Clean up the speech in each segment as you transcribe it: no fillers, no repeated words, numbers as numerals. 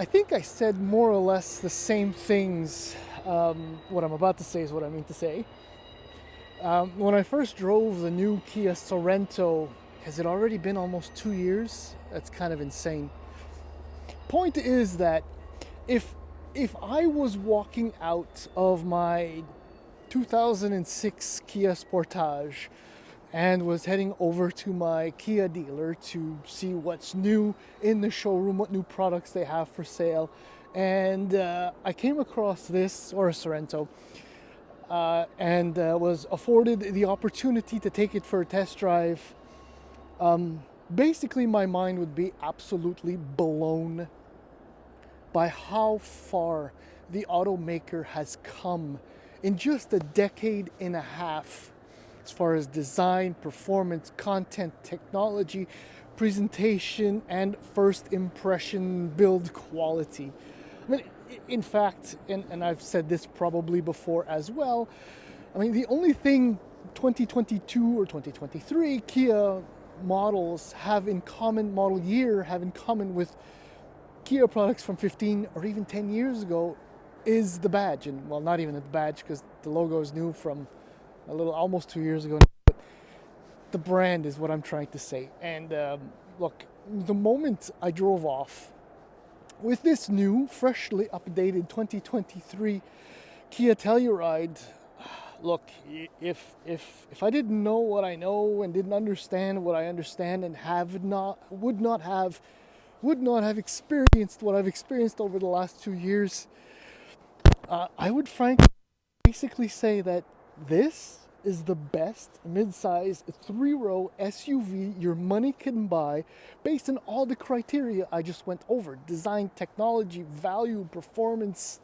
I think I said more or less the same things. What I'm about to say is what I mean to say. When I first drove the new Kia Sorento, has it already been almost 2 years? That's kind of insane. Point is that if if I was walking out of my 2006 Kia Sportage and was heading over to my Kia dealer to see what's new in the showroom, what new products they have for sale, and I came across this, or a Sorento, and was afforded the opportunity to take it for a test drive. Basically, my mind would be absolutely blown by how far the automaker has come in just a decade and a half as far as design, performance, content, technology, presentation, and first impression build quality. I mean, in fact, and I've said this probably before as well, I mean, the only thing 2022 or 2023 Kia models have in common, model year have in common with Kia products from 15 or even 10 years ago is the badge. And well, not even the badge, because the logo is new from almost 2 years ago. But the brand is what I'm trying to say. And look, the moment I drove off with this new, freshly updated 2023 Kia Telluride, look, if I didn't know what I know and didn't understand what I understand and would not have experienced what I've experienced over the last 2 years, I would frankly basically say that this is the best midsize three-row SUV your money can buy based on all the criteria I just went over: design, technology, value, performance,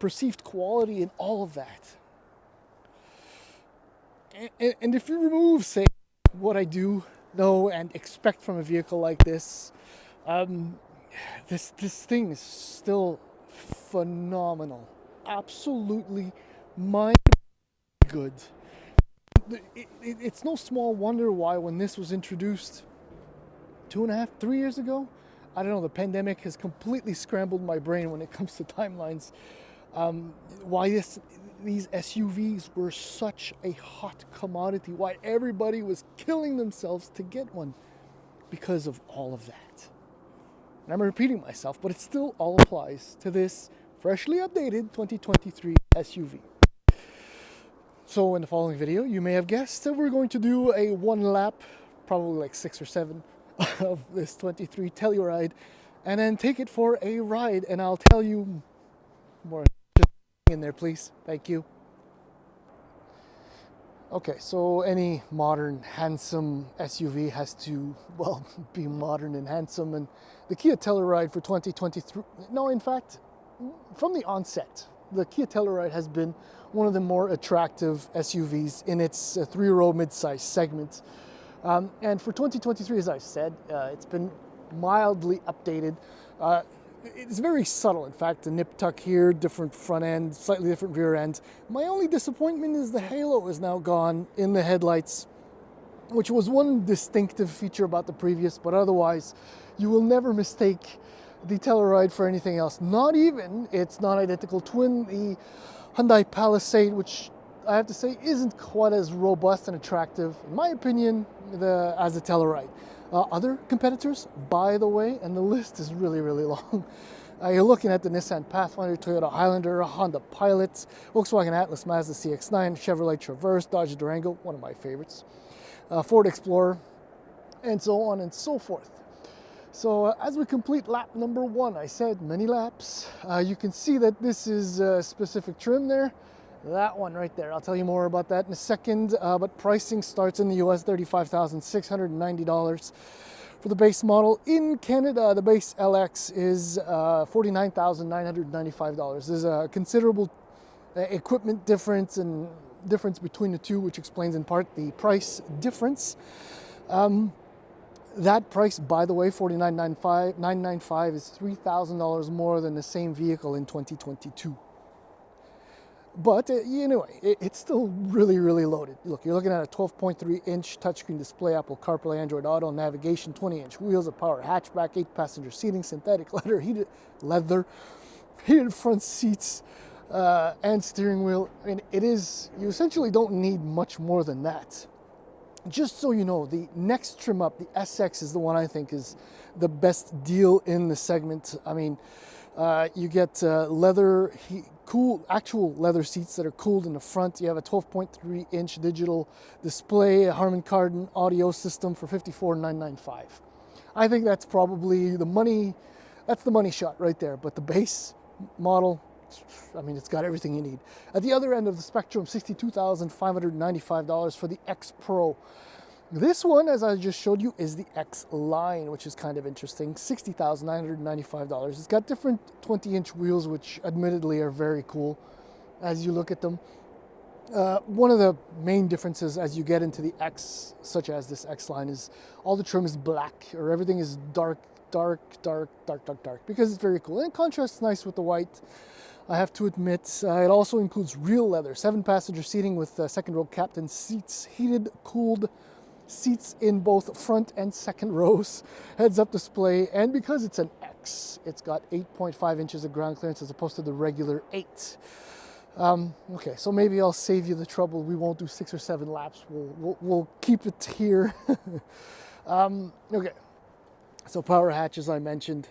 perceived quality, and all of that. And if you remove, say, what I do know and expect from a vehicle like this, this thing is still phenomenal. Absolutely mind good. It's no small wonder why when this was introduced 2.5, 3 years ago, I don't know, the pandemic has completely scrambled my brain when it comes to timelines. Why these SUVs were such a hot commodity, why everybody was killing themselves to get one because of all of that. And I'm repeating myself, but it still all applies to this freshly updated 2023 SUV. So in the following video, you may have guessed that we're going to do a one lap, probably like 6 or 7, of this 23 Telluride, and then take it for a ride, and I'll tell you more. Just in there, please. Thank you. Okay, so any modern, handsome SUV has to, well, be modern and handsome, and the Kia Telluride for 2023, no, in fact, from the onset, the Kia Telluride has been one of the more attractive SUVs in its three-row midsize segment. And for 2023, as I said, it's been mildly updated. It's very subtle, in fact, the nip tuck here, different front end, slightly different rear end. My only disappointment is the halo is now gone in the headlights, which was one distinctive feature about the previous, but otherwise, you will never mistake the Telluride for anything else. Not even its non-identical twin, the Hyundai Palisade, which I have to say isn't quite as robust and attractive, in my opinion, as the Telluride. Other competitors, by the way, and the list is really, really long. You're looking at the Nissan Pathfinder, Toyota Highlander, Honda Pilot, Volkswagen Atlas, Mazda CX-9, Chevrolet Traverse, Dodge Durango, one of my favorites, Ford Explorer, and so on and so forth. So as we complete lap number 1, I said many laps, you can see that this is a specific trim there. That one right there. I'll tell you more about that in a second, but pricing starts in the US $35,690 for the base model. In Canada, the base LX is $49,995. There's a considerable equipment difference and difference between the two, which explains in part the price difference. That price, by the way, $49,995, is $3,000 more than the same vehicle in 2022. But anyway, it's still really, really loaded. Look, you're looking at a 12.3-inch touchscreen display, Apple CarPlay, Android Auto, navigation, 20-inch wheels, a power hatchback, 8-passenger seating, synthetic leather, heated front seats, and steering wheel. I mean, you essentially don't need much more than that. Just so you know, the next trim up, the SX, is the one I think is the best deal in the segment. I mean, you get actual leather seats that are cooled in the front. You have a 12.3-inch digital display, a Harman Kardon audio system for $54,995. I think that's probably the money shot right there. But the base model, I mean, it's got everything you need. At the other end of the spectrum, $62,595 for the X Pro. This one, as I just showed you, is the X line, which is kind of interesting. $60,995. It's got different 20-inch wheels, which admittedly are very cool as you look at them. One of the main differences as you get into the X, such as this X line, is all the trim is black, or everything is dark, because it's very cool. And it contrasts nice with the white, I have to admit. It also includes real leather, 7-passenger seating with second row captain seats, heated, cooled seats in both front and second rows, heads-up display, and because it's an X, it's got 8.5 inches of ground clearance as opposed to the regular 8. Okay, so maybe I'll save you the trouble. We won't do 6 or 7 laps. We'll keep it here. Okay, so power hatch, as I mentioned,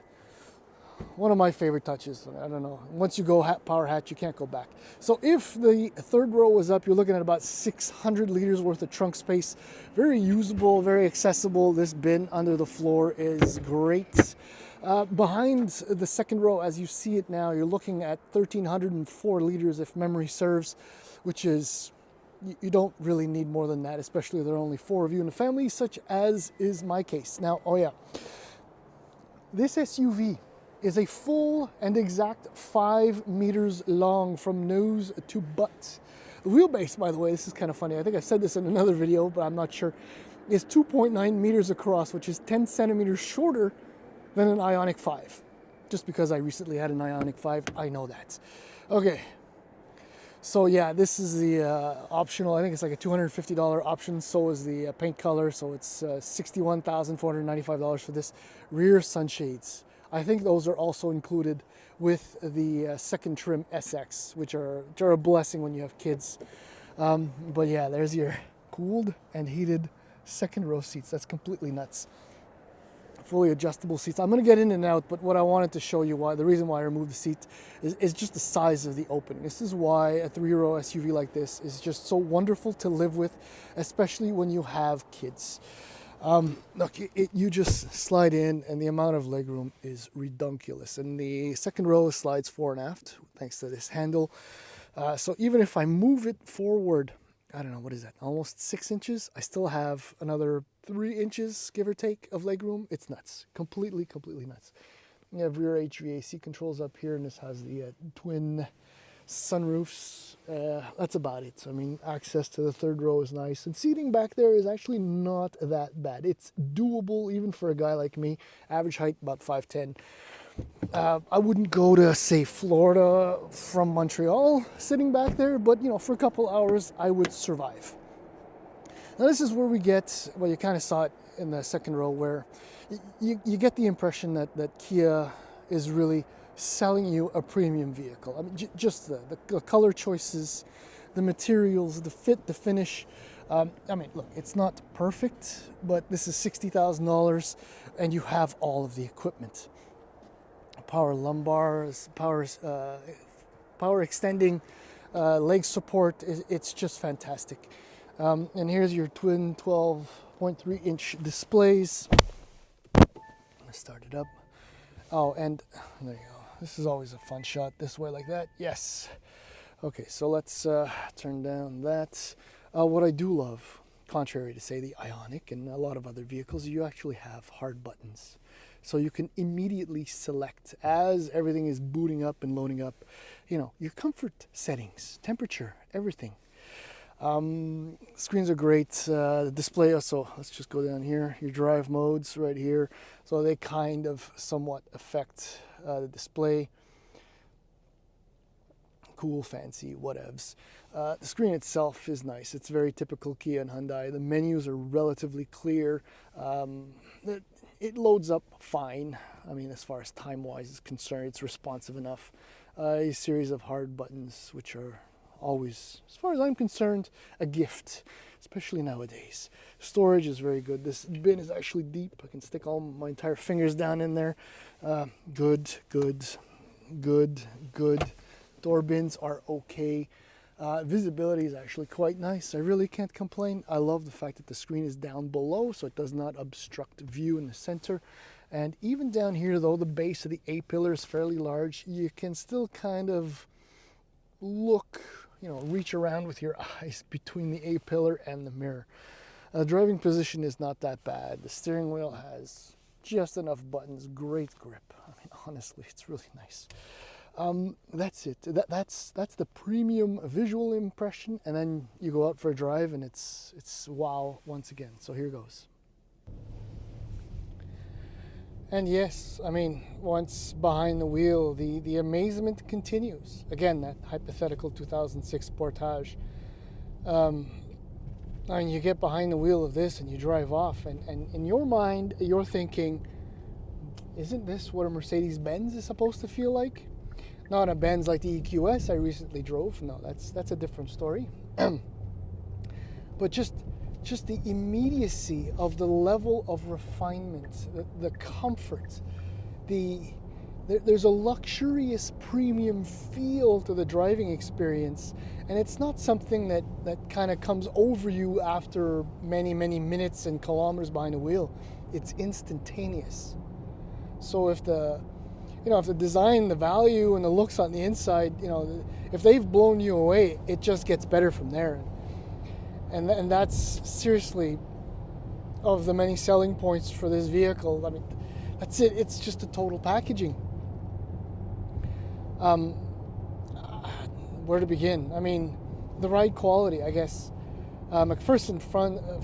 one of my favorite touches. I don't know. Once you go power hatch, you can't go back. So if the third row was up, you're looking at about 600 liters worth of trunk space. Very usable, very accessible. This bin under the floor is great. Behind the second row, as you see it now, you're looking at 1,304 liters, if memory serves, which is, you don't really need more than that, especially if there are only 4 of you in a family, such as is my case. Now, oh yeah, this SUV is a full and exact 5 meters long from nose to butt. The wheelbase, by the way, this is kind of funny. I think I said this in another video, but I'm not sure, is 2.9 meters across, which is 10 centimeters shorter than an Ioniq 5. Just because I recently had an Ioniq 5, I know that. Okay, so yeah, this is the optional. I think it's like a $250 option. So is the paint color. So it's $61,495 for this. Rear sunshades, I think those are also included with the second trim SX, which are a blessing when you have kids. But yeah, there's your cooled and heated second row seats. That's completely nuts. Fully adjustable seats. I'm going to get in and out, but what I wanted to show you, the reason why I removed the seat is just the size of the opening. This is why a 3-row SUV like this is just so wonderful to live with, especially when you have kids. Look, you just slide in, and the amount of legroom is redonkulous. And the second row slides fore and aft, thanks to this handle. So even if I move it forward, I don't know, what is that, almost 6 inches, I still have another 3 inches, give or take, of legroom. It's nuts. Completely nuts. You have rear HVAC controls up here, and this has the twin sunroofs. That's about it. So, I mean, access to the third row is nice, and seating back there is actually not that bad. It's doable even for a guy like me. Average height about 5'10". I wouldn't go to, say, Florida from Montreal sitting back there, but you know, for a couple hours I would survive. Now this is where we get, well, you kind of saw it in the second row, where you get the impression that Kia is really selling you a premium vehicle. I mean, just the color choices, the materials, the fit, the finish. I mean, look, it's not perfect, but this is $60,000 and you have all of the equipment. Power lumbars, power extending, leg support, it's just fantastic. And here's your twin 12.3-inch displays. Let's start it up. Oh, and there you go. This is always a fun shot, this way like that. Yes. Okay, so let's turn down that. What I do love, contrary to, say, the Ioniq and a lot of other vehicles, you actually have hard buttons. So you can immediately select, as everything is booting up and loading up, you know, your comfort settings, temperature, everything. Screens are great. The display also, let's just go down here, your drive modes right here. So they kind of somewhat affect the display. cool, fancy, whatevs. The screen itself is nice. It's very typical Kia and Hyundai. The menus are relatively clear. It loads up fine. I mean, as far as time-wise is concerned, it's responsive enough. A series of hard buttons, which are always, as far as I'm concerned, a gift, especially nowadays. Storage is very good. This bin is actually deep. I can stick all my entire fingers down in there. Good. Door bins are okay. Visibility is actually quite nice. I really can't complain. I love the fact that the screen is down below, so it does not obstruct view in the center. And even down here, though, the base of the A-pillar is fairly large, you can still kind of look, reach around with your eyes between the A-pillar and the mirror. Driving position is not that bad. The steering wheel has just enough buttons, great grip. I mean, honestly, it's really nice. That's it. That's the premium visual impression, and then you go out for a drive and it's wow once again. So here goes. And yes, I mean, once behind the wheel, the amazement continues. Again, that hypothetical 2006 Sportage. I mean, you get behind the wheel of this and you drive off, and in your mind, you're thinking, isn't this what a Mercedes-Benz is supposed to feel like? Not a Benz like the EQS I recently drove. No, that's a different story. But just the immediacy of the level of refinement, the comfort, there's a luxurious premium feel to the driving experience, and it's not something that kind of comes over you after many minutes and kilometers behind the wheel. It's instantaneous. So if the design, the value, and the looks on the inside, if they've blown you away, it just gets better from there. And that's seriously of the many selling points for this vehicle. I mean, that's it. It's just a total packaging. Where to begin? I mean, the ride quality, I guess. McPherson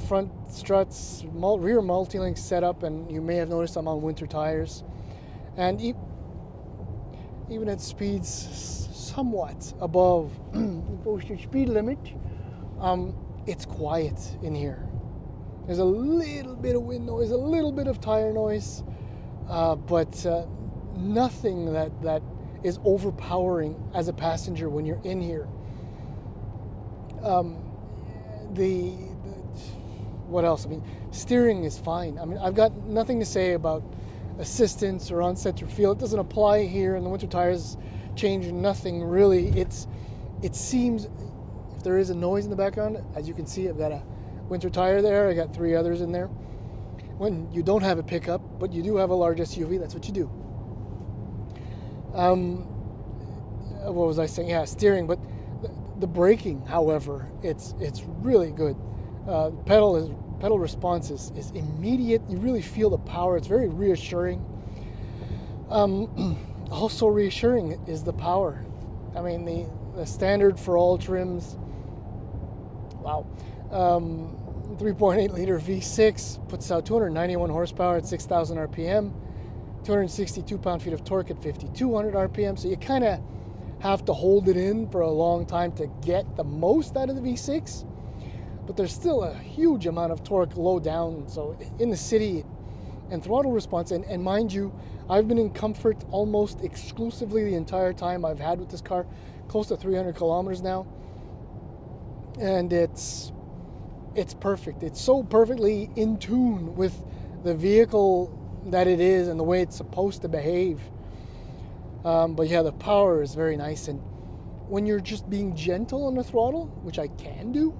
front struts, rear multi-link setup, and you may have noticed I'm on winter tires. And even at speeds somewhat above the posted speed limit, it's quiet in here. There's a little bit of wind noise, a little bit of tire noise, but nothing that is overpowering as a passenger when you're in here. What else? I mean, steering is fine. I mean, I've got nothing to say about assistance or on-center feel. It doesn't apply here, and the winter tires change nothing really. It seems, if there is a noise in the background, as you can see, I've got a winter tire there. I got 3 others in there. When you don't have a pickup, but you do have a large SUV, that's what you do. What was I saying? Yeah, steering. But the braking, however, it's really good. Pedal response is immediate. You really feel the power. It's very reassuring. Also reassuring is the power. I mean, the standard for all trims. Wow. 3.8 liter V6 puts out 291 horsepower at 6,000 RPM, 262 pound-feet of torque at 5,200 RPM. So you kind of have to hold it in for a long time to get the most out of the V6. But there's still a huge amount of torque low down. So in the city, and throttle response, and mind you, I've been in comfort almost exclusively the entire time I've had with this car, close to 300 kilometers now. And it's perfect. It's so perfectly in tune with the vehicle that it is and the way it's supposed to behave. But yeah, the power is very nice. And when you're just being gentle on the throttle, which I can do,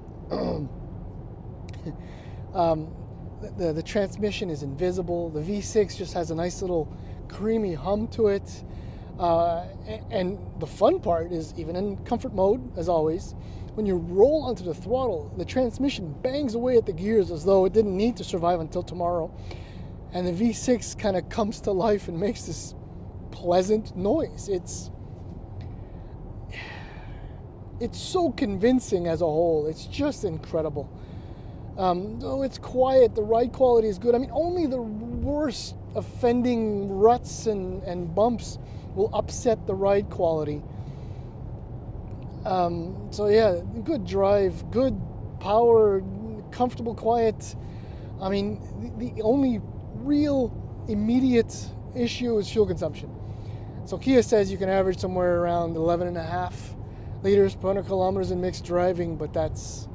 the transmission is invisible. The V6 just has a nice little creamy hum to it. And the fun part is, even in comfort mode, as always, when you roll onto the throttle, the transmission bangs away at the gears as though it didn't need to survive until tomorrow. And the V6 kind of comes to life and makes this pleasant noise. It's so convincing as a whole. It's just incredible. Though it's quiet, the ride quality is good. I mean, only the worst offending ruts and bumps will upset the ride quality. So yeah, good drive, good power, comfortable, quiet. I mean, the only real immediate issue is fuel consumption. So Kia says you can average somewhere around 11.5 liters per 100 kilometers in mixed driving, but that's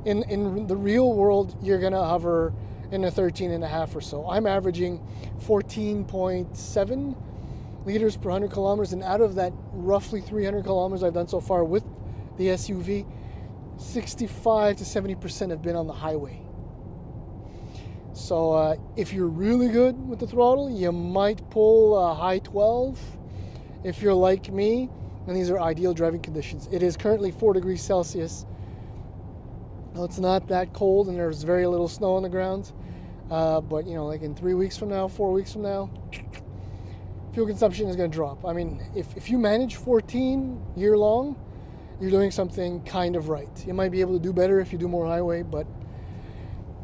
in the real world, you're gonna hover in a 13.5 or so. I'm averaging 14.7 liters per 100 kilometers, and out of that roughly 300 kilometers I've done so far with the SUV, 65 to 70% have been on the highway. So if you're really good with the throttle, you might pull a high 12. If you're like me, and these are ideal driving conditions. It is currently 4 degrees Celsius. Now, it's not that cold, and there's very little snow on the ground. But you know, like in 3 weeks from now, 4 weeks from now, fuel consumption is going to drop. I mean, if you manage 14 year long, you're doing something kind of right. You might be able to do better if you do more highway, but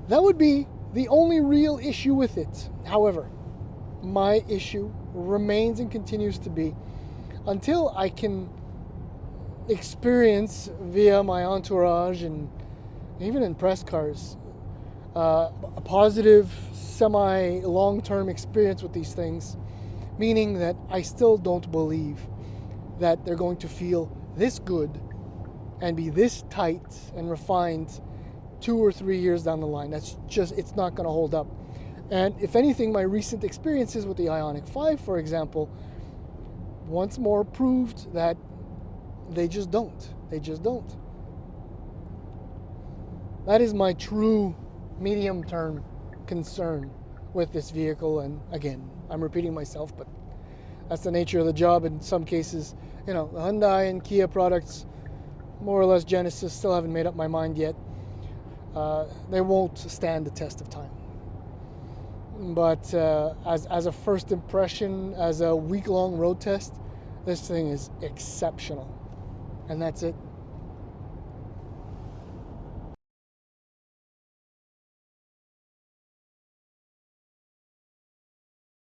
that would be the only real issue with it. However, my issue remains and continues to be, until I can experience via my entourage and even in press cars, a positive, semi-long-term experience with these things, meaning that I still don't believe that they're going to feel this good and be this tight and refined 2 or 3 years down the line. That's just, it's not going to hold up. And if anything, my recent experiences with the Ioniq 5, for example, once more proved that they just don't. They just don't. That is my true medium-term concern with this vehicle. And again, I'm repeating myself, but that's the nature of the job. In some cases, you know, the Hyundai and Kia products, more or less Genesis, still haven't made up my mind yet. They won't stand the test of time. But as a first impression, as a week-long road test, this thing is exceptional. And that's it.